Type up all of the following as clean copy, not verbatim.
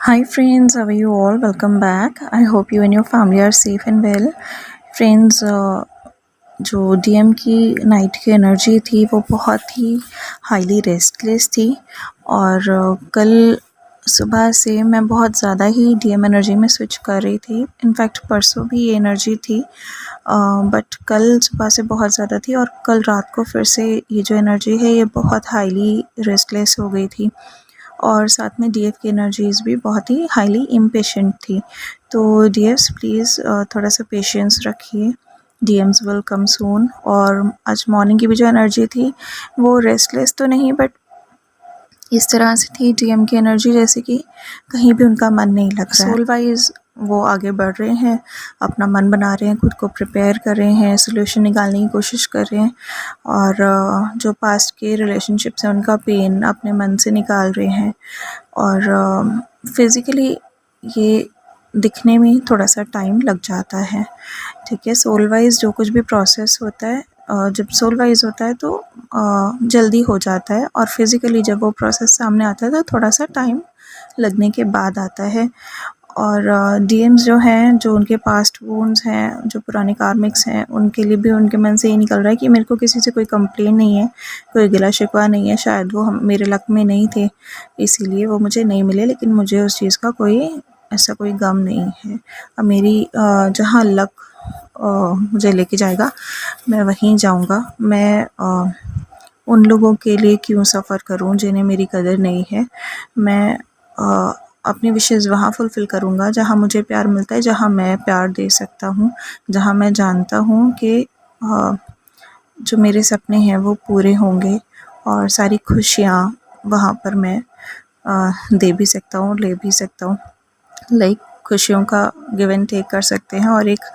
Hi friends, how are you all? Welcome back. I hope you and your family are safe and well. Friends, जो DM की night की energy थी वो बहुत ही highly restless थी और कल सुबह से मैं बहुत ज़्यादा ही डीएम एनर्जी में स्विच कर रही थी। इनफैक्ट परसों भी ये एनर्जी थी, बट कल सुबह से बहुत ज़्यादा थी और कल रात को फिर से ये जो एनर्जी है ये बहुत हाईली रेस्टलेस हो गई थी और साथ में डीएफ की एनर्जीज़ भी बहुत ही हाईली इम्पेशेंट थी। तो डीएफ्स प्लीज़ थोड़ा सा पेशेंस रखिए, डीएम्स विल कम सून। और आज मॉर्निंग की भी जो एनर्जी थी वो रेस्टलेस तो नहीं, बट इस तरह से थी डीएम की एनर्जी जैसे कि कहीं भी उनका मन नहीं लग रहा है। सोल वाइज वो आगे बढ़ रहे हैं, अपना मन बना रहे हैं, खुद को प्रिपेयर कर रहे हैं, सोल्यूशन निकालने की कोशिश कर रहे हैं और जो पास्ट के रिलेशनशिप्स हैं उनका पेन अपने मन से निकाल रहे हैं। और फिज़िकली ये दिखने में थोड़ा सा टाइम लग जाता है, ठीक है। सोल वाइज जो कुछ भी प्रोसेस होता है, जब सोल वाइज होता है तो जल्दी हो जाता है और फिज़िकली जब वो प्रोसेस सामने आता है तो थोड़ा सा टाइम लगने के बाद आता है। और डीएम्स जो हैं, जो उनके पास्ट वुंड्स हैं, जो पुराने कार्मिक्स हैं, उनके लिए भी उनके मन से ये निकल रहा है कि मेरे को किसी से कोई कंप्लेन नहीं है, कोई गिला शिकवा नहीं है। शायद वो हम मेरे लक में नहीं थे इसीलिए वो मुझे नहीं मिले, लेकिन मुझे उस चीज़ का कोई ऐसा कोई गम नहीं है। अब मेरी जहाँ लक मुझे लेके जाएगा मैं वहीं जाऊँगा। मैं उन लोगों के लिए क्यों सफ़र करूँ जिन्हें मेरी कदर नहीं है। मैं अपनी विशेज़ वहाँ फुलफ़िल करूँगा जहाँ मुझे प्यार मिलता है, जहाँ मैं प्यार दे सकता हूँ, जहाँ मैं जानता हूँ कि जो मेरे सपने हैं वो पूरे होंगे और सारी खुशियाँ वहाँ पर मैं दे भी सकता हूँ, ले भी सकता हूँ। लाइक खुशियों का गिव एंड टेक कर सकते हैं और एक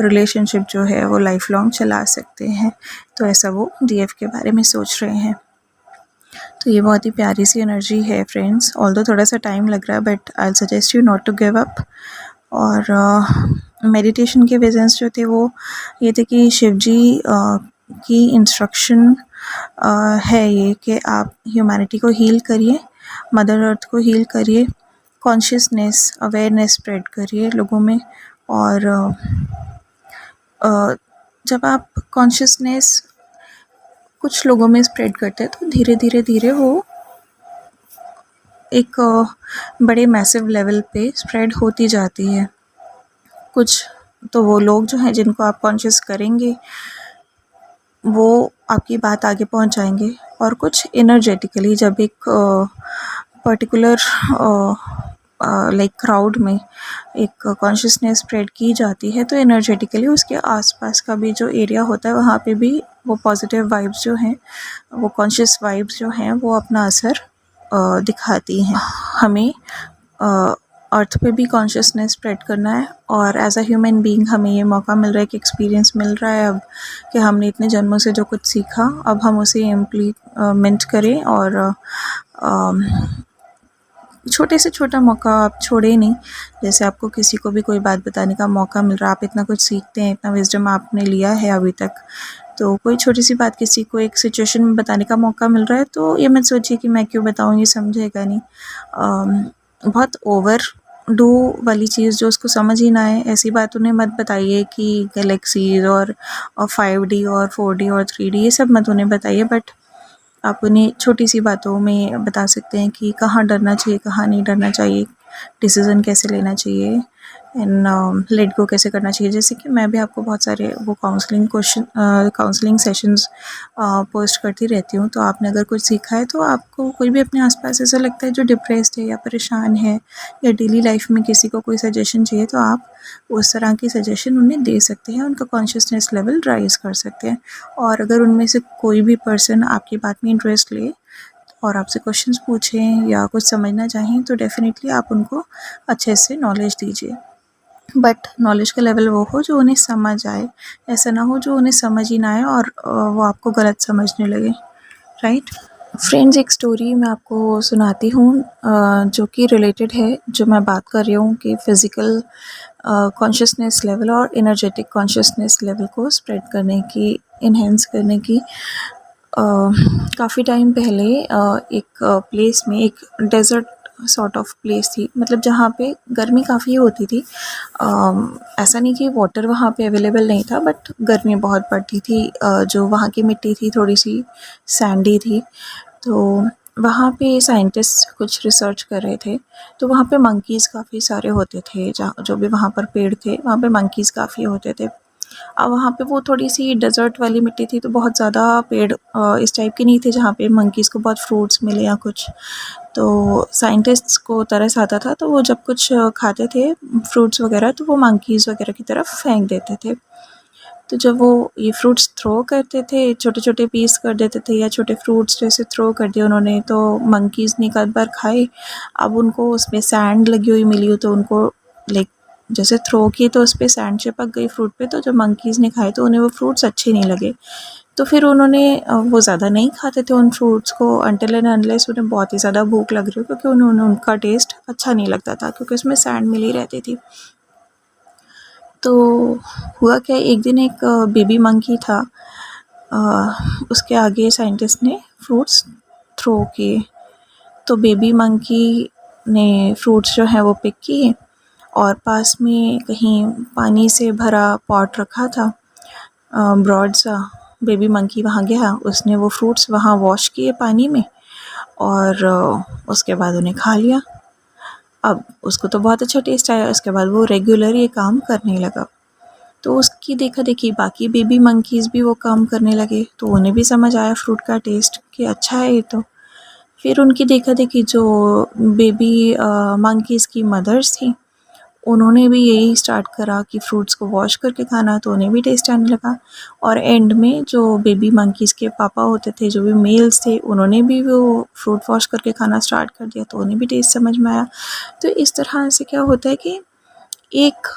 रिलेशनशिप जो है वो लाइफ लॉन्ग चला सकते हैं। तो ऐसा वो डीएफ के बारे में सोच रहे हैं। तो ये बहुत ही प्यारी सी एनर्जी है फ्रेंड्स, ऑल्दो थोड़ा सा टाइम लग रहा है, but I suggest you not to give up. और मेडिटेशन के विजन्स जो थे वो ये थे कि शिव जी की इंस्ट्रक्शन है ये कि आप ह्यूमैनिटी को हील करिए, मदर अर्थ को हील करिए, कॉन्शियसनेस अवेयरनेस स्प्रेड करिए लोगों में। और जब आप कॉन्शियसनेस कुछ लोगों में स्प्रेड करते हैं तो धीरे धीरे धीरे वो एक बड़े मैसिव लेवल पे स्प्रेड होती जाती है। कुछ तो वो लोग जो हैं जिनको आप कॉन्शियस करेंगे वो आपकी बात आगे पहुंचाएंगे, और कुछ एनर्जेटिकली जब एक पर्टिकुलर लाइक क्राउड में एक कॉन्शियसनेस स्प्रेड की जाती है तो एनर्जेटिकली उसके आसपास का भी जो एरिया होता है वहाँ पे भी वो पॉजिटिव वाइब्स जो हैं, वो कॉन्शियस वाइब्स जो हैं वो अपना असर दिखाती हैं। हमें अर्थ पे भी कॉन्शियसनेस स्प्रेड करना है और एज अ ह्यूमन बीइंग हमें ये मौका मिल रहा है कि एक्सपीरियंस मिल रहा है अब कि हमने इतने जन्मों से जो कुछ सीखा अब हम उसे इम्प्लीमेंट करें। और छोटे से छोटा मौका आप छोड़े नहीं। जैसे आपको किसी को भी कोई बात बताने का मौका मिल रहा है, आप इतना कुछ सीखते हैं, इतना विजडम आपने लिया है अभी तक, तो कोई छोटी सी बात किसी को एक सिचुएशन में बताने का मौका मिल रहा है तो ये मत सोचिए कि मैं क्यों बताऊँ, ये समझेगा नहीं। बहुत ओवर डू वाली चीज़ जो उसको समझ ही ना आए ऐसी बात उन्हें मत बताइए कि गैलेक्सीज और 5D और 4D और 3D ये सब मत उन्हें बताइए, बट आप उन्हें छोटी सी बातों में बता सकते हैं कि कहाँ डरना चाहिए, कहाँ नहीं डरना चाहिए, डिसीज़न कैसे लेना चाहिए एंड लेट गो कैसे करना चाहिए। जैसे कि मैं भी आपको बहुत सारे वो काउंसलिंग सेशंस पोस्ट करती रहती हूँ, तो आपने अगर कुछ सीखा है तो आपको कोई भी अपने आसपास ऐसा लगता है जो डिप्रेस्ड है या परेशान है या डेली लाइफ में किसी को कोई सजेशन चाहिए तो आप उस तरह की सजेशन उन्हें दे सकते हैं, उनका कॉन्शियसनेस लेवल राइज कर सकते हैं। और अगर उनमें से कोई भी पर्सन आपकी बात में इंटरेस्ट ले और आपसे क्वेश्चंस पूछें या कुछ समझना चाहें तो डेफ़िनेटली आप उनको अच्छे से नॉलेज दीजिए, बट नॉलेज का लेवल वो हो जो उन्हें समझ आए, ऐसा ना हो जो उन्हें समझ ही ना आए और वो आपको गलत समझने लगे, राइट। फ्रेंड्स, एक स्टोरी मैं आपको सुनाती हूँ जो कि रिलेटेड है, जो मैं बात कर रही हूँ कि फ़िज़िकल कॉन्शियसनेस लेवल और एनर्जेटिक कॉन्शियसनेस लेवल को स्प्रेड करने की, इन्हेंस करने की। काफ़ी टाइम पहले एक प्लेस में एक डेज़र्ट सॉर्ट ऑफ प्लेस थी, मतलब जहाँ पे गर्मी काफ़ी होती थी। ऐसा नहीं कि वाटर वहाँ पे अवेलेबल नहीं था, बट गर्मी बहुत पड़ती थी। जो वहाँ की मिट्टी थी थोड़ी सी सैंडी थी, तो वहाँ पे साइंटिस्ट कुछ रिसर्च कर रहे थे। तो वहाँ पे मंकीज़ काफ़ी सारे होते थे, जहाँ जो भी वहाँ पर पेड़ थे वहाँ पे मंकीज़ काफ़ी होते थे। अब वहाँ पे वो थोड़ी-सी डेज़र्ट वाली मिट्टी थी, तो बहुत ज़्यादा पेड़ इस टाइप के नहीं थे जहाँ पे मंकीज़ को बहुत फ्रूट्स मिले या कुछ। तो साइंटिस्ट्स को तरस आता था, तो वो जब कुछ खाते थे फ्रूट्स वग़ैरह, तो वो मंकीज़ वग़ैरह की तरफ फेंक देते थे। तो जब वो ये फ्रूट्स थ्रो करते थे, छोटे-छोटे पीस कर देते थे या छोटे फ्रूट्स जैसे थ्रो कर दिए उन्होंने, तो मंकीज़ ने एक आध बार खाए। अब उनको उसमें सैंड लगी हुई मिली हो, तो उनको लाइक जैसे थ्रो की तो उस पे सैंड चिपक गई फ्रूट पे, तो जब मंकीज़ ने खाए तो उन्हें वो फ्रूट्स अच्छे नहीं लगे। तो फिर उन्होंने वो ज़्यादा नहीं खाते थे उन फ्रूट्स को अनटिल एंड अनलेस उन्हें बहुत ही ज़्यादा भूख लग रही हो, क्योंकि उन्होंने उनका टेस्ट अच्छा नहीं लगता था, क्योंकि उसमें सैंड मिली रहती थी। तो हुआ क्या, एक दिन एक बेबी मंकी था, उसके आगे साइंटिस्ट ने फ्रूट्स थ्रो किए। तो बेबी मंकी ने फ्रूट्स जो है वो पिक किए, और पास में कहीं पानी से भरा पॉट रखा था, ब्रॉड सा। बेबी मंकी वहाँ गया, उसने वो फ्रूट्स वहाँ वॉश किए पानी में, और उसके बाद उन्हें खा लिया। अब उसको तो बहुत अच्छा टेस्ट आया, उसके बाद वो रेगुलर ये काम करने लगा। तो उसकी देखा-देखी बाकी बेबी मंकीज़ भी वो काम करने लगे, तो उन्हें भी समझ आया फ्रूट का टेस्ट कि अच्छा है ये तो। फिर उनकी देखा-देखी जो बेबी मंकीज़ की मदर्स थीं, उन्होंने भी यही स्टार्ट करा कि फ्रूट्स को वॉश करके खाना, तो उन्हें भी टेस्ट आने लगा। और एंड में जो बेबी मंकीज़ के पापा होते थे, जो भी मेल्स थे, उन्होंने भी वो फ्रूट वॉश करके खाना स्टार्ट कर दिया, तो उन्हें भी टेस्ट समझ में आया। तो इस तरह से क्या होता है कि एक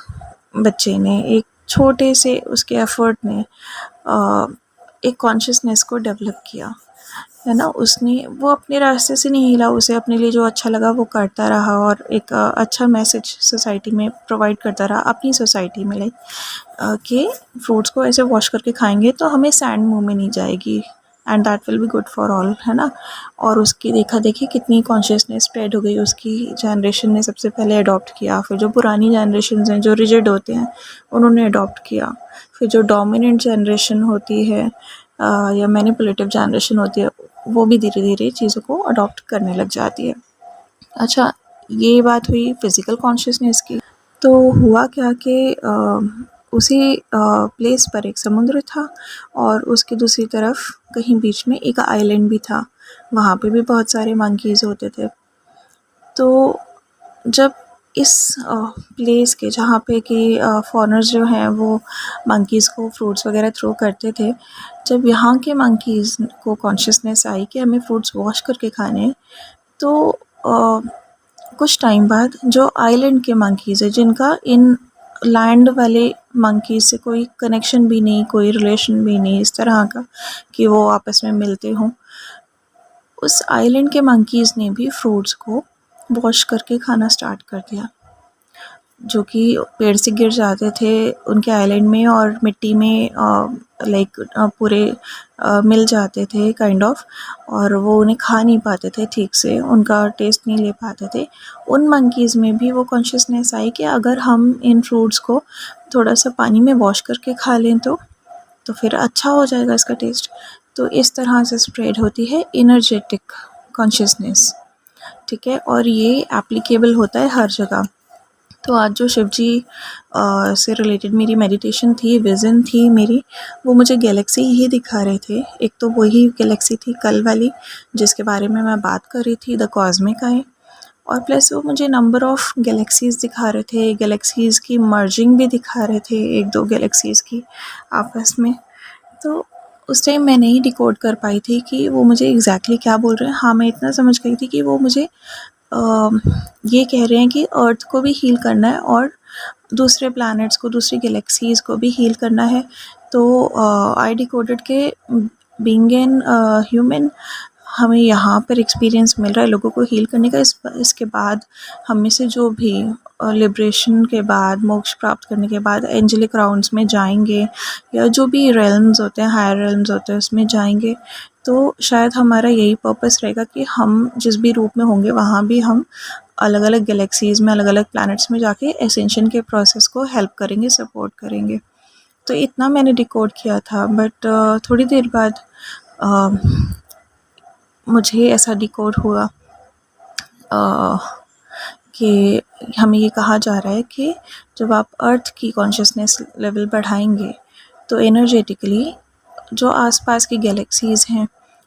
बच्चे ने, एक छोटे से उसके एफ़र्ट ने एक कॉन्शियसनेस को डेवलप किया, है ना? उसने वो अपने रास्ते से नहीं हिला, उसे अपने लिए जो अच्छा लगा वो करता रहा, और एक अच्छा मैसेज सोसाइटी में प्रोवाइड करता रहा, अपनी सोसाइटी में, लाइक कि फ्रूट्स को ऐसे वॉश करके खाएंगे तो हमें सैंड मुंह में नहीं जाएगी, and that will be good for all, है ना? और उसकी देखा देखी कितनी कॉन्शियसनेस स्प्रेड हो गई, उसकी जनरेशन ने सबसे पहले अडॉप्ट किया, फिर जो पुरानी जनरेशन हैं जो रिजिड होते हैं उन्होंने अडॉप्ट किया, फिर जो डोमिनेंट जनरेशन होती है या मैनिपुलेटिव जनरेशन होती है, वो भी धीरे धीरे चीज़ों को अडॉप्ट करने लग जाती है। अच्छा, ये बात हुई फिज़िकल कॉन्शियसनेस की। तो हुआ क्या कि उसी प्लेस पर एक समुद्र था, और उसकी दूसरी तरफ कहीं बीच में एक आइलैंड भी था, वहाँ पे भी बहुत सारे मंकीज़ होते थे। तो जब इस प्लेस के जहाँ पे कि फॉरेनर्स जो हैं वो मंकीज़ को फ्रूट्स वगैरह थ्रो करते थे, जब यहाँ के मंकीज़ को कॉन्शियसनेस आई कि हमें फ्रूट्स वॉश करके खाने हैं, तो कुछ टाइम बाद जो आइलैंड के मंकीज़ हैं, जिनका इन लैंड वाले मंकीज़ से कोई कनेक्शन भी नहीं, कोई रिलेशन भी नहीं इस तरह का कि वो आपस में मिलते हों, उस आइलैंड के मंकीज़ ने भी फ्रूट्स को वॉश करके खाना स्टार्ट कर दिया, जो कि पेड़ से गिर जाते थे उनके आइलैंड में और मिट्टी में लाइक पूरे मिल जाते थे काइंड ऑफ, और वो उन्हें खा नहीं पाते थे ठीक से, उनका टेस्ट नहीं ले पाते थे। उन मंकीज़ में भी वो कॉन्शियसनेस आई कि अगर हम इन फ्रूट्स को थोड़ा सा पानी में वॉश करके खा लें तो फिर अच्छा हो जाएगा इसका टेस्ट। तो इस तरह से स्प्रेड होती है एनर्जेटिक कॉन्शियसनेस, ठीक है? और ये एप्लीकेबल होता है हर जगह। तो आज जो शिव जी से रिलेटेड मेरी मेडिटेशन थी, विज़न थी मेरी, वो मुझे गैलेक्सी ही दिखा रहे थे। एक तो वही गैलेक्सी थी कल वाली जिसके बारे में मैं बात कर रही थी, द कॉस्मिक आई, और प्लस वो मुझे नंबर ऑफ़ गैलेक्सीज़ दिखा रहे थे, गैलेक्सीज़ की मर्जिंग भी दिखा रहे थे, एक दो गैलेक्सीज़ की आपस में। तो उस टाइम मैं नहीं डिकोड कर पाई थी कि वो मुझे एग्जैक्टली क्या बोल रहे हैं। हाँ, मैं इतना समझ गई थी कि वो मुझे ये कह रहे हैं कि अर्थ को भी हील करना है और दूसरे प्लैनेट्स को, दूसरी गैलेक्सीज़ को भी हील करना है। तो आई डिकोडेड के बीइंग एन ह्यूमन, हमें यहाँ पर एक्सपीरियंस मिल रहा है लोगों को हील करने का, इसके बाद हम में से जो भी लिबरेशन के बाद, मोक्ष प्राप्त करने के बाद एंजेलिक राउंड्स में जाएंगे या जो भी रेल्म्स होते हैं, हायर रेल्म्स होते हैं, उसमें जाएंगे, तो शायद हमारा यही पर्पस रहेगा कि हम जिस भी रूप में होंगे वहाँ भी हम अलग अलग गैलेक्सीज़ में, अलग अलग प्लैनेट्स में जाके एसेंशन के प्रोसेस को हेल्प करेंगे, सपोर्ट करेंगे। तो इतना मैंने डिकोड किया था, बट थोड़ी देर बाद मुझे ऐसा डिकोड हुआ कि हमें ये कहा जा रहा है कि जब आप अर्थ की कॉन्शियसनेस लेवल बढ़ाएंगे तो एनर्जेटिकली जो आसपास की गैलेक्सीज़ हैं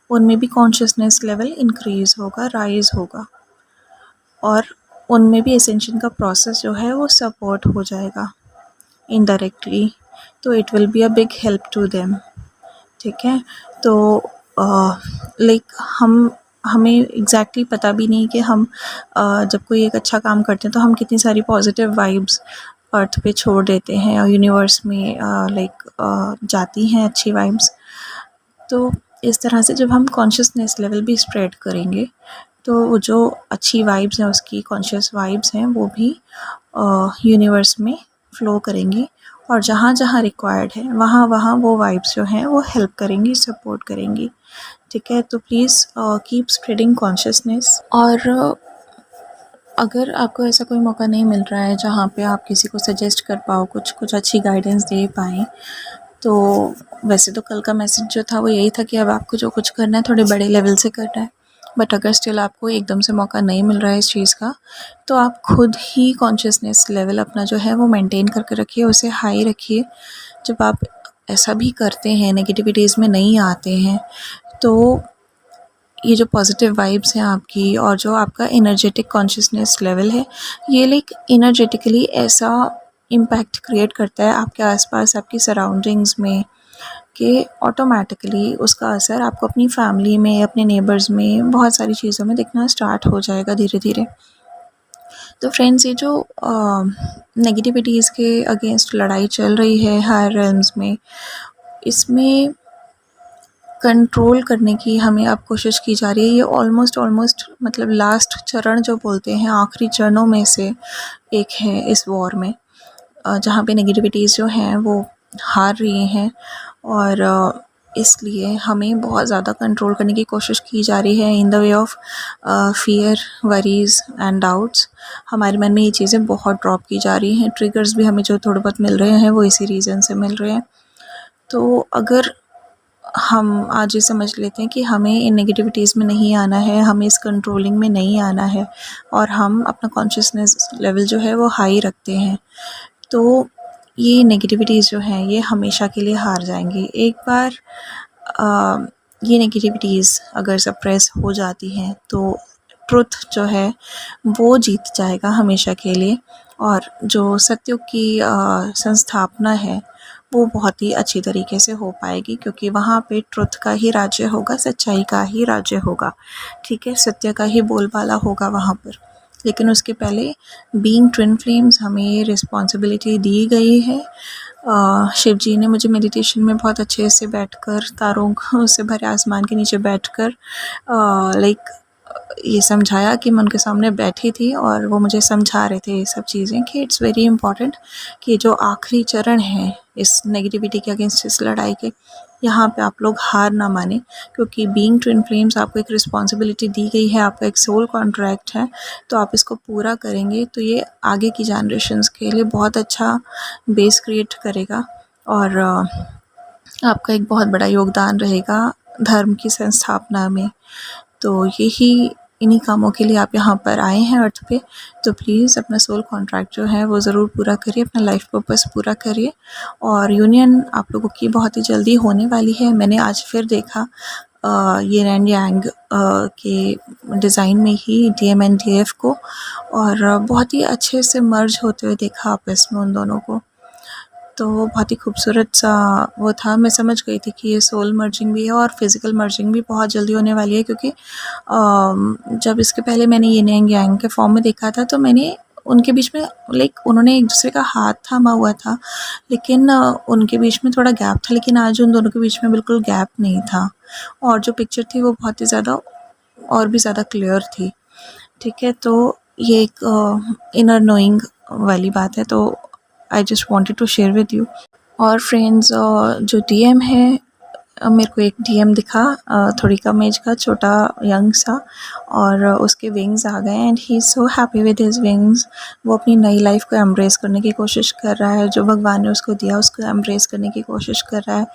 उनमें भी कॉन्शियसनेस लेवल इंक्रीज़ होगा, राइज़ होगा, और उनमें भी एसेंशन का प्रोसेस जो है वो सपोर्ट हो जाएगा इनडायरेक्टली, तो it will be a big help to them. ठीक है, तो लाइक हमें एग्जैक्टली पता भी नहीं कि हम जब कोई एक अच्छा काम करते हैं तो हम कितनी सारी पॉजिटिव वाइब्स अर्थ पे छोड़ देते हैं और यूनिवर्स में जाती हैं अच्छी वाइब्स। तो इस तरह से जब हम कॉन्शियसनेस लेवल भी स्प्रेड करेंगे तो वो जो अच्छी वाइब्स हैं, उसकी कॉन्शियस वाइब्स हैं, वो भी यूनिवर्स में फ़्लो करेंगी, और जहाँ जहाँ रिक्वायर्ड है वहाँ वहाँ वो वाइब्स जो हैं वो हेल्प करेंगी, सपोर्ट करेंगी। ठीक है, तो प्लीज़ कीप स्प्रेडिंग कॉन्शियसनेस। और अगर आपको ऐसा कोई मौका नहीं मिल रहा है जहाँ पे आप किसी को सजेस्ट कर पाओ, कुछ अच्छी गाइडेंस दे पाएँ, तो वैसे तो कल का मैसेज जो था वो यही था कि अब आपको जो कुछ करना है थोड़े बड़े लेवल से करना है, बट अगर स्टिल आपको एकदम से मौका नहीं मिल रहा है इस चीज़ का, तो आप खुद ही कॉन्शियसनेस लेवल अपना जो है वो मेंटेन करके रखिए, उसे हाई रखिए। जब आप ऐसा भी करते हैं, नेगेटिविटीज़ में नहीं आते हैं, तो ये जो पॉजिटिव वाइब्स हैं आपकी और जो आपका एनर्जेटिक कॉन्शियसनेस लेवल है, ये लाइक एनर्जेटिकली ऐसा इम्पैक्ट क्रिएट करता है आपके आसपास, आपकी सराउंडिंग्स में, कि ऑटोमेटिकली उसका असर आपको अपनी फैमिली में, अपने नेबर्स में, बहुत सारी चीज़ों में दिखना स्टार्ट हो जाएगा धीरे धीरे। तो फ्रेंड्स, ये जो नेगेटिविटीज़ के अगेंस्ट लड़ाई चल रही है हायर रेल्म्स में, इसमें कंट्रोल करने की हमें अब कोशिश की जा रही है। ये ऑलमोस्ट मतलब लास्ट चरण जो बोलते हैं, आखिरी चरणों में से एक है इस वॉर में, जहाँ पे नेगेटिविटीज़ जो हैं वो हार रही हैं, और इसलिए हमें बहुत ज़्यादा कंट्रोल करने की कोशिश की जा रही है in the way of fear, worries and doubts. हमारे मन में ये चीज़ें बहुत ड्रॉप की जा रही हैं। ट्रिगर्स भी हमें जो थोड़े बहुत मिल रहे हैं वो इसी रीज़न से मिल रहे हैं। तो अगर हम आज ये समझ लेते हैं कि हमें इन नेगेटिविटीज़ में नहीं आना है, हमें इस कंट्रोलिंग में नहीं आना है, और हम अपना कॉन्शियसनेस लेवल जो है वो हाई रखते हैं, तो ये नेगेटिविटीज़ जो हैं ये हमेशा के लिए हार जाएंगी। एक बार ये नेगेटिविटीज़ अगर सप्रेस हो जाती हैं तो ट्रुथ जो है वो जीत जाएगा हमेशा के लिए, और जो सत्युग की संस्थापना है वो बहुत ही अच्छी तरीके से हो पाएगी, क्योंकि वहाँ पे ट्रुथ का ही राज्य होगा, सच्चाई का ही राज्य होगा। ठीक है, सत्य का ही बोलबाला होगा वहाँ पर। लेकिन उसके पहले बीइंग ट्विन फ्लेम्स हमें ये रिस्पॉन्सिबिलिटी दी गई है। शिव जी ने मुझे मेडिटेशन में बहुत अच्छे से बैठकर, तारों से भरे आसमान के नीचे बैठकर लाइक ये समझाया कि मैं उनके सामने बैठी थी और वो मुझे समझा रहे थे ये सब चीज़ें, कि इट्स वेरी इंपॉर्टेंट कि जो आखिरी चरण है इस नेगेटिविटी के अगेंस्ट, इस लड़ाई के, यहाँ पे आप लोग हार ना माने, क्योंकि बीइंग ट्विन फ्लेम्स आपको एक रिस्पॉन्सिबिलिटी दी गई है, आपका एक सोल कॉन्ट्रैक्ट है, तो आप इसको पूरा करेंगे तो ये आगे की जनरेशन्स के लिए बहुत अच्छा बेस क्रिएट करेगा, और आपका एक बहुत बड़ा योगदान रहेगा धर्म की संस्थापना में। तो यही, इन्हीं कामों के लिए आप यहाँ पर आए हैं अर्थ पे, तो प्लीज़ अपना सोल कॉन्ट्रैक्ट जो है वो ज़रूर पूरा करिए, अपना लाइफ पर्पस पूरा करिए, और यूनियन आप लोगों की बहुत ही जल्दी होने वाली है। मैंने आज फिर देखा यिन एंड यांग के डिज़ाइन में ही डीएम एंड डीएफ को, और बहुत ही अच्छे से मर्ज होते हुए देखा आपस में उन दोनों को, तो वो बहुत ही खूबसूरत सा वो था। मैं समझ गई थी कि ये सोल मर्जिंग भी है और फिज़िकल मर्जिंग भी बहुत जल्दी होने वाली है, क्योंकि जब इसके पहले मैंने यिन एंड यांग के फॉर्म में देखा था तो मैंने उनके बीच में लाइक उन्होंने एक दूसरे का हाथ थामा हुआ था, लेकिन उनके बीच में थोड़ा गैप था, लेकिन आज उन दोनों के बीच में बिल्कुल गैप नहीं था, और जो पिक्चर थी वो बहुत ही ज़्यादा और भी ज़्यादा क्लियर थी। ठीक है, तो ये एक इनर नोइंग वाली बात है, तो I just wanted to share with you. और फ्रेंड्स, जो डीएम है, मेरे को एक डीएम दिखा, थोड़ी कम एज का, छोटा यंग सा, और उसके विंग्स आ गए and he is so happy with his wings. वो अपनी नई लाइफ को एम्ब्रेस करने की कोशिश कर रहा है, जो भगवान ने उसको दिया उसको एम्ब्रेस करने की कोशिश कर रहा है।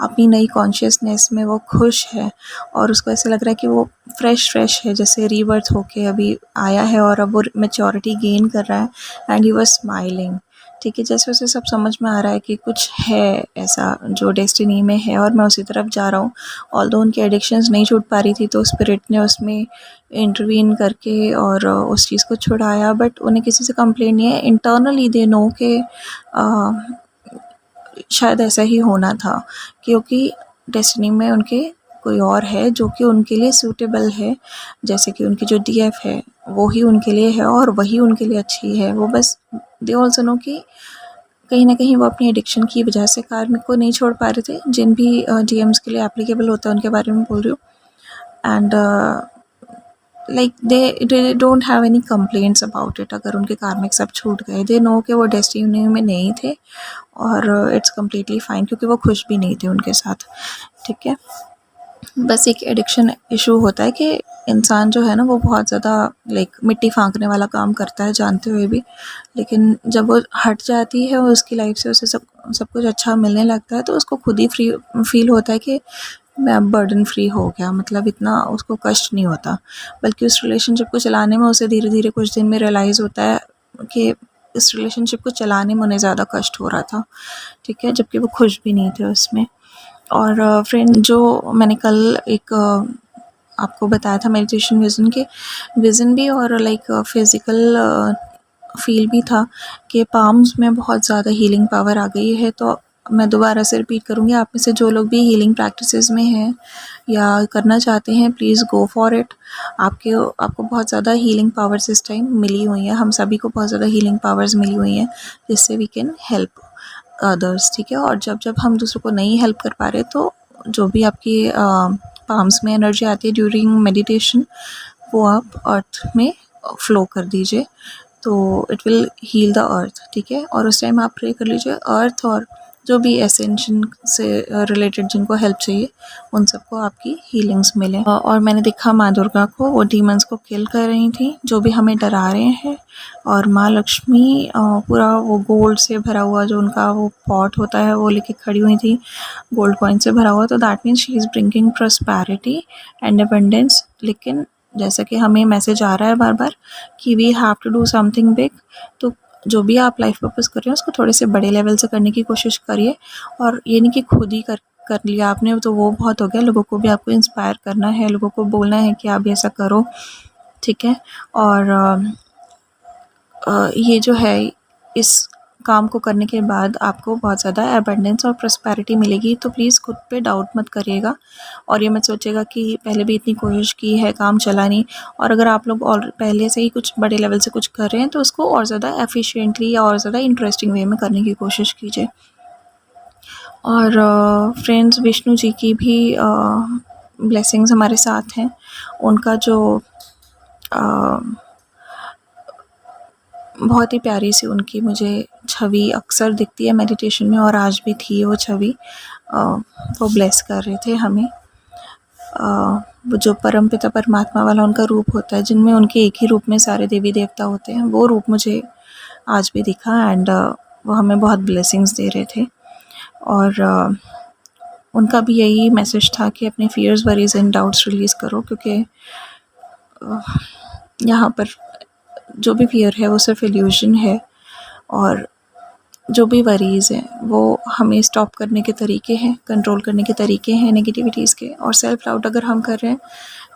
अपनी नई कॉन्शियसनेस में वो खुश है और उसको ऐसा लग रहा है कि वो फ्रेश है, जैसे रीबर्थ होके अभी आया है और अब वो मैच्योरिटी गेन कर रहा है। And he was smiling. ठीक है, जैसे उसे सब समझ में आ रहा है कि कुछ है ऐसा जो डेस्टिनी में है और मैं उसी तरफ जा रहा हूँ। ऑल्दो उनकी एडिक्शंस नहीं छूट पा रही थी, तो स्पिरिट ने उसमें इंटरवीन करके और उस चीज़ को छुड़ाया। बट उन्हें किसी से कंप्लेन नहीं है, इंटरनली दे नो के शायद ऐसा ही होना था, क्योंकि डेस्टिनी में उनके कोई और है जो कि उनके लिए सूटेबल है। जैसे कि उनकी जो डीएफ है वो ही उनके लिए है और वही उनके लिए अच्छी है। वो बस दे ऑल्सो नो कि कहीं न कहीं वो अपनी एडिक्शन की वजह से कार्मिक को नहीं छोड़ पा रहे थे। जिन भी डीएम्स के लिए एप्लीकेबल होता है उनके बारे में बोल रही हूँ। And like they don't have any complaints about it. अगर उनके कार्मिक सब छूट गए, दे नो कि वो डेस्टिनी में नहीं थे और इट्स कम्प्लीटली फाइन, क्योंकि वो खुश भी नहीं थे उनके साथ। ठीक है, बस एक एडिक्शन इशू होता है कि इंसान जो है ना वो बहुत ज़्यादा लाइक मिट्टी फाँकने वाला काम करता है जानते हुए भी। लेकिन जब वो हट जाती है और उसकी लाइफ से उसे सब कुछ अच्छा मिलने लगता है, तो उसको खुद ही फ्री फील होता है कि मैं अब बर्डन फ्री हो गया। मतलब इतना उसको कष्ट नहीं होता, बल्कि उस रिलेशनशिप को चलाने में उसे धीरे धीरे कुछ दिन में रियलाइज़ होता है कि इस रिलेशनशिप को चलाने में उन्हें ज़्यादा कष्ट हो रहा था। ठीक है, जबकि वो खुश भी नहीं थे उसमें। और फ्रेंड, जो मैंने कल एक आपको बताया था मेडिटेशन विज़न के, विज़न भी और लाइक फिज़िकल फ़ील भी था कि पाम्स में बहुत ज़्यादा हीलिंग पावर आ गई है। तो मैं दोबारा से रिपीट करूँगी, आप में से जो लोग भी हीलिंग प्रैक्टिसेस में हैं या करना चाहते हैं, प्लीज़ गो फॉर इट। आपको बहुत ज़्यादा हीलिंग पावर्स इस टाइम मिली हुई हैं। हम सभी को बहुत ज़्यादा हीलिंग पावर्स मिली हुई हैं, जिससे वी कैन हेल्प अदर्स। ठीक है, और जब हम दूसरों को नहीं हेल्प कर पा रहे, तो जो भी आपकी पाम्स में एनर्जी आती है ड्यूरिंग मेडिटेशन, वो आप अर्थ में फ्लो कर दीजिए, तो it will heal the earth. ठीक है, और उस टाइम आप प्रे कर लीजिए अर्थ और जो भी एसेंशन से रिलेटेड जिनको हेल्प चाहिए उन सबको आपकी हीलिंग्स मिले। और मैंने देखा माँ दुर्गा को, वो डीमंस को किल कर रही थी जो भी हमें डरा रहे हैं। और माँ लक्ष्मी पूरा वो गोल्ड से भरा हुआ जो उनका वो पॉट होता है वो लेके खड़ी हुई थी, गोल्ड कॉइन से भरा हुआ। तो that means she is bringing prosperity and abundance. लेकिन जैसा कि हमें मैसेज आ रहा है बार बार कि we have to do something big, तो जो भी आप लाइफ पर्पस कर रहे हैं उसको थोड़े से बड़े लेवल से करने की कोशिश करिए। और ये नहीं कि खुद ही कर लिया आपने तो वो बहुत हो गया। लोगों को भी आपको इंस्पायर करना है, लोगों को बोलना है कि आप ऐसा करो। ठीक है, और ये जो है, इस काम को करने के बाद आपको बहुत ज़्यादा एबंडेंस और प्रॉस्पेरिटी मिलेगी। तो प्लीज़ खुद पे डाउट मत करिएगा और ये मत सोचिएगा कि पहले भी इतनी कोशिश की है, काम चला नहीं। और अगर आप लोग और पहले से ही कुछ बड़े लेवल से कुछ कर रहे हैं, तो उसको और ज़्यादा एफिशिएंटली या और ज़्यादा इंटरेस्टिंग वे में करने की कोशिश कीजिए। और फ्रेंड्स, विष्णु जी की भी ब्लेसिंग्स हमारे साथ हैं। उनका जो बहुत ही प्यारी सी उनकी मुझे छवि अक्सर दिखती है मेडिटेशन में, और आज भी थी वो छवि। वो ब्लेस कर रहे थे हमें। वो जो परमपिता परमात्मा वाला उनका रूप होता है, जिनमें उनके एक ही रूप में सारे देवी देवता होते हैं, वो रूप मुझे आज भी दिखा। एंड वो हमें बहुत ब्लेसिंग्स दे रहे थे। और उनका भी यही मैसेज था कि अपने fears, worries and doubts release करो, क्योंकि यहाँ पर जो भी फियर है वो सिर्फ इल्यूशन है, और जो भी वरीज़ हैं वो हमें स्टॉप करने के तरीके हैं, कंट्रोल करने के तरीके हैं नेगेटिविटीज़ के। और सेल्फ डाउट अगर हम कर रहे हैं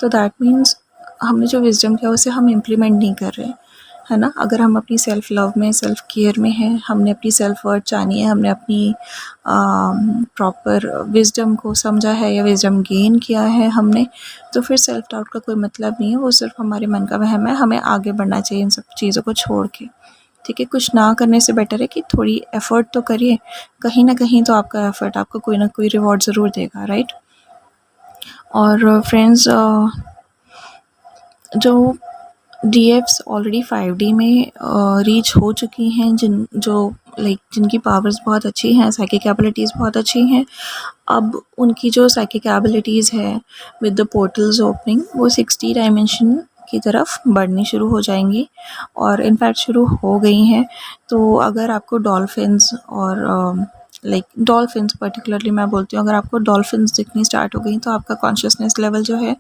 तो दैट मीन्स हमने जो विजडम किया उसे हम इम्प्लीमेंट नहीं कर रहे, है ना। अगर हम अपनी सेल्फ लव में, सेल्फ केयर में हैं, हमने अपनी सेल्फ वर्थ जानी है, हमने अपनी प्रॉपर विजडम को समझा है या विजडम गेन किया है हमने, तो फिर सेल्फ डाउट का कोई मतलब नहीं है। वो सिर्फ हमारे मन का वहम है। हमें आगे बढ़ना चाहिए इन सब चीज़ों को छोड़ के। ठीक है, कुछ ना करने से बेटर है कि थोड़ी एफ़र्ट तो करिए। कहीं ना कहीं तो आपका एफ़र्ट आपको कोई ना कोई रिवॉर्ड ज़रूर देगा, राइट। और फ्रेंड्स, जो डीएफ्स ऑलरेडी 5D में रीच हो चुकी हैं, जिनकी पावर्स बहुत अच्छी हैं, साइकिक एबिलिटीज़ बहुत अच्छी हैं। अब उनकी जो साइकिक एबिलिटीज़ है विद द पोर्टल्स ओपनिंग, वो 60 डायमेंशन की तरफ बढ़नी शुरू हो जाएंगी और इनफैक्ट शुरू हो गई हैं। तो अगर आपको डॉल्फिन्स और डॉल्फिन्स पर्टिकुलरली मैं बोलती हूँ, अगर आपको डॉल्फिन्स दिखनी स्टार्ट हो गई तो आपका कॉन्शियसनेस लेवल जो है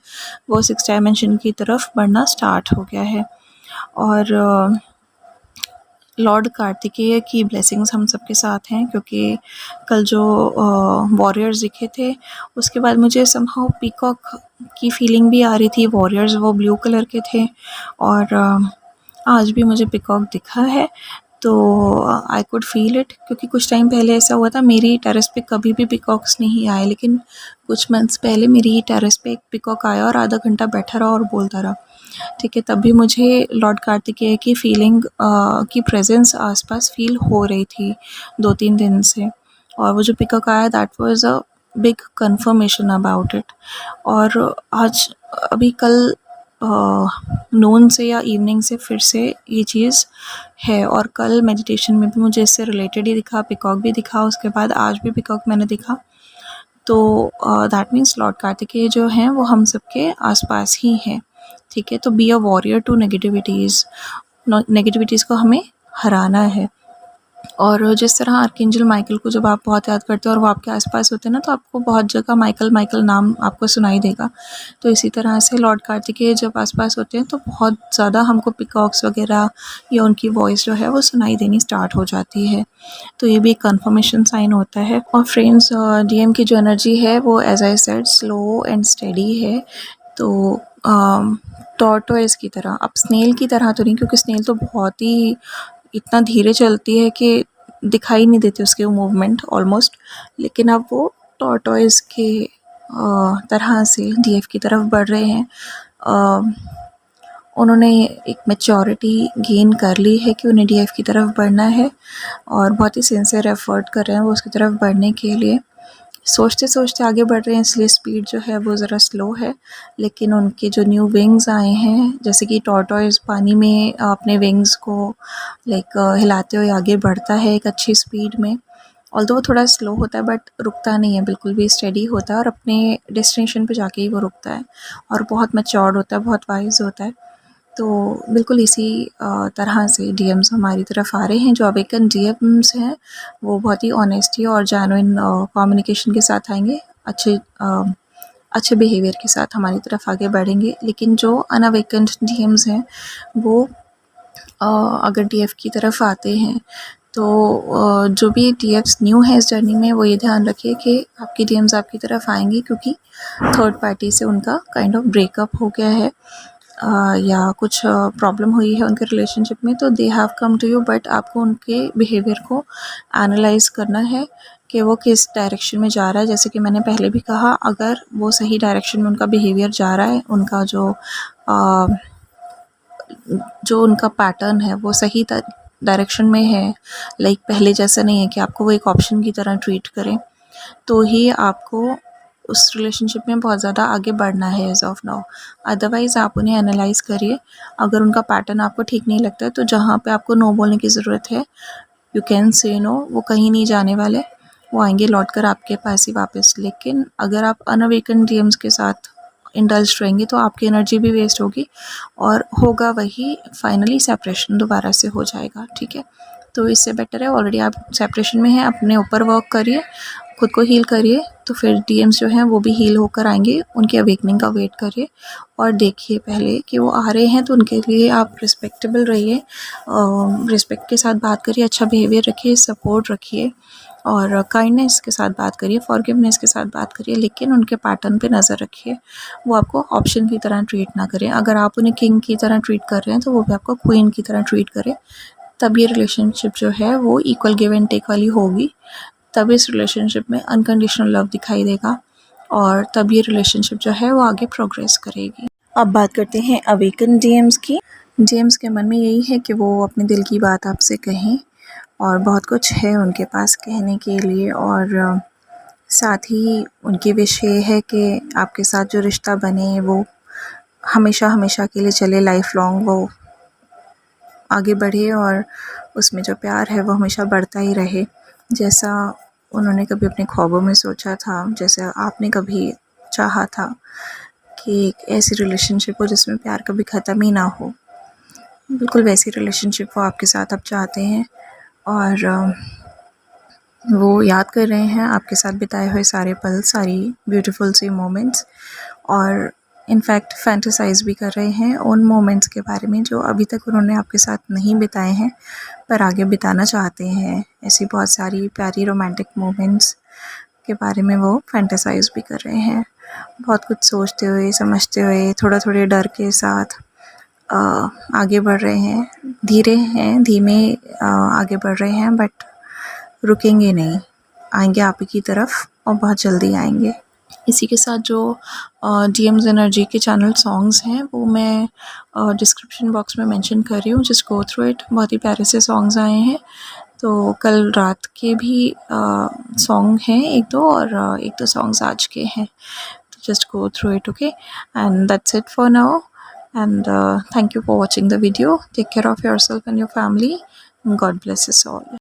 वो 6 डायमेंशन की तरफ बढ़ना स्टार्ट हो गया है। और लॉर्ड कार्तिकेय की ब्लेसिंग्स हम सबके साथ हैं, क्योंकि कल जो वॉरियर्स दिखे थे उसके बाद मुझे समहाउ पीकॉक की फीलिंग भी आ रही थी। वॉरियर्स वो ब्लू कलर के थे और आज भी मुझे पीकॉक दिखा है, तो आई कुड फील इट। क्योंकि कुछ टाइम पहले ऐसा हुआ था, मेरी टेरेस पे कभी भी पीकॉक्स नहीं आए, लेकिन कुछ मंथ्स पहले मेरी टेरेस पे एक पीकॉक आया और आधा घंटा बैठा रहा और बोलता रहा। ठीक है, तभी मुझे लॉर्ड कार्तिकेय की फीलिंग की प्रेजेंस आसपास फील हो रही थी 2-3 दिन से। और वो जो पिकअप आया that was a big confirmation about it. और आज अभी कल नून से या इवनिंग से फिर से ये चीज़ है, और कल मेडिटेशन में भी मुझे इससे रिलेटेड ही दिखा, पिकॉक भी दिखा, उसके बाद आज भी पिकॉक मैंने दिखा। तो दैट मीन्स लॉर्ड कार्तिकेय जो हैं वो हम सबके आसपास ही हैं। ठीक है, तो be a warrior to negativities को हमें हराना है। और जिस तरह आर्कएंजल माइकल को जब आप बहुत याद करते हो और वो आपके आसपास होते हैं ना, तो आपको बहुत जगह माइकल माइकल नाम आपको सुनाई देगा। तो इसी तरह से लॉर्ड कार्तिकेय जब आसपास होते हैं तो बहुत ज़्यादा हमको पिकॉक्स वगैरह या उनकी वॉइस जो है वो सुनाई देनी स्टार्ट हो जाती है। तो ये भी एक कंफर्मेशन साइन होता है। और फ्रेंड्स, डीएम की जो एनर्जी है वो as I said slow and steady है। तो टॉर्टोइज की तरह, अब स्नेल की तरह तो नहीं, क्योंकि स्नेल तो बहुत ही इतना धीरे चलती है कि दिखाई नहीं देते उसके मूवमेंट ऑलमोस्ट, लेकिन अब वो टॉर्टोइज के तरह से डीएफ की तरफ बढ़ रहे हैं। उन्होंने एक मैच्योरिटी गेन कर ली है कि उन्हें डीएफ की तरफ बढ़ना है और बहुत ही सिंसियर एफर्ट कर रहे हैं वो उसकी तरफ बढ़ने के लिए। सोचते सोचते आगे बढ़ रहे हैं, इसलिए स्पीड जो है वो ज़रा स्लो है, लेकिन उनके जो न्यू विंग्स आए हैं, जैसे कि टॉर्टोइज पानी में अपने विंग्स को हिलाते हुए आगे बढ़ता है एक अच्छी स्पीड में। ऑल्दो वो थोड़ा स्लो होता है बट रुकता नहीं है, बिल्कुल भी स्टेडी होता है और अपने डेस्टिनेशन पे जाके ही वो रुकता है और बहुत मैच्योर्ड होता है, बहुत वाइज होता है। तो बिल्कुल इसी तरह से डीएम्स हमारी तरफ आ रहे हैं। जो अवेकन डीएम्स हैं वो बहुत ही ऑनेस्टी और जेन्युइन कम्युनिकेशन के साथ आएंगे, अच्छे बिहेवियर के साथ हमारी तरफ आगे बढ़ेंगे। लेकिन जो अनअवेकन्ड डीएम्स हैं वो अगर डीएफ की तरफ आते हैं तो जो भी डीएफ्स न्यू है इस जर्नी में, वो ये ध्यान रखिए कि आपकी डीएम्स आपकी तरफ आएंगी, क्योंकि थर्ड पार्टी से उनका काइंड ऑफ ब्रेकअप हो गया है या कुछ प्रॉब्लम हुई है उनके रिलेशनशिप में, तो they have come to you. But आपको उनके बिहेवियर को एनालाइज करना है कि वो किस डायरेक्शन में जा रहा है। जैसे कि मैंने पहले भी कहा, अगर वो सही डायरेक्शन में उनका बिहेवियर जा रहा है, उनका जो उनका पैटर्न है वो सही डायरेक्शन में है, पहले जैसा नहीं है कि आपको वो एक ऑप्शन की तरह ट्रीट करें, तो ही आपको उस रिलेशनशिप में बहुत ज़्यादा आगे बढ़ना है एज ऑफ नाउ। अदरवाइज़ आप उन्हें एनालाइज करिए, अगर उनका पैटर्न आपको ठीक नहीं लगता है तो जहाँ पे आपको नो बोलने की ज़रूरत है यू कैन से नो। वो कहीं नहीं जाने वाले, वो आएंगे लौट कर आपके पास ही वापस। लेकिन अगर आप अनअवेकन ड्रीम्स के साथ इंडल्ज रहेंगे तो आपकी एनर्जी भी वेस्ट होगी और होगा वही, फाइनली सेपरेशन दोबारा से हो जाएगा। ठीक है, तो इससे बेटर है ऑलरेडी आप सेपरेशन में हैं, अपने ऊपर वर्क करिए, खुद को हील करिए, तो फिर डीएम्स जो हैं वो भी हील होकर आएंगे। उनकी अवेकनिंग का वेट करिए और देखिए पहले कि वो आ रहे हैं, तो उनके लिए आप रिस्पेक्टेबल रहिए, रिस्पेक्ट के साथ बात करिए, अच्छा बिहेवियर रखिए, सपोर्ट रखिए और काइंडनेस के साथ बात करिए, फॉरगिवनेस के साथ बात करिए। लेकिन उनके पैटर्न पे नज़र रखिए, वो आपको ऑप्शन की तरह ट्रीट ना करें। अगर आप उन्हें किंग की तरह ट्रीट कर रहे हैं तो वो भी आपको क्वीन की तरह ट्रीट करें, तब ये रिलेशनशिप जो है वो इक्वल गिव एंड टेक वाली होगी। तब इस रिलेशनशिप में अनकंडीशनल लव दिखाई देगा और तब ये रिलेशनशिप जो है वो आगे प्रोग्रेस करेगी। अब बात करते हैं अवेकन डीएम्स की। डीएम्स के मन में यही है कि वो अपने दिल की बात आपसे कहें और बहुत कुछ है उनके पास कहने के लिए, और साथ ही उनकी विश ये है कि आपके साथ जो रिश्ता बने वो हमेशा हमेशा के लिए चले, लाइफ लॉन्ग वो आगे बढ़े और उसमें जो प्यार है वो हमेशा बढ़ता ही रहे, जैसा उन्होंने कभी अपने ख्वाबों में सोचा था, जैसे आपने कभी चाहा था कि एक ऐसी रिलेशनशिप हो जिसमें प्यार कभी ख़त्म ही ना हो, बिल्कुल वैसी रिलेशनशिप वो आपके साथ अब चाहते हैं। और वो याद कर रहे हैं आपके साथ बिताए हुए सारे पल, सारी ब्यूटीफुल सी मोमेंट्स, और इनफैक्ट फैंटेसाइज भी कर रहे हैं उन मोमेंट्स के बारे में जो अभी तक उन्होंने आपके साथ नहीं बिताए हैं पर आगे बिताना चाहते हैं। ऐसी बहुत सारी प्यारी रोमांटिक मोमेंट्स के बारे में वो फैंटेसाइज भी कर रहे हैं, बहुत कुछ सोचते हुए, समझते हुए, थोड़ा थोड़े डर के साथ आगे बढ़ रहे हैं। धीमे आगे बढ़ रहे हैं, बट रुकेंगे नहीं, आएंगे आप ही की तरफ और बहुत जल्दी आएंगे। इसी के साथ जो डीएम्स एनर्जी के चैनल सॉन्ग्स हैं वो मैं डिस्क्रिप्शन बॉक्स में मेंशन कर रही हूँ, जस्ट गो थ्रू इट। बहुत ही प्यारे से सॉन्ग्स आए हैं, तो कल रात के भी सॉन्ग हैं एक दो, और एक दो सॉन्ग्स आज के हैं, तो just go through it, okay. And that's it for now, and thank you for watching the video. Take care of yourself and your family. God bless us all.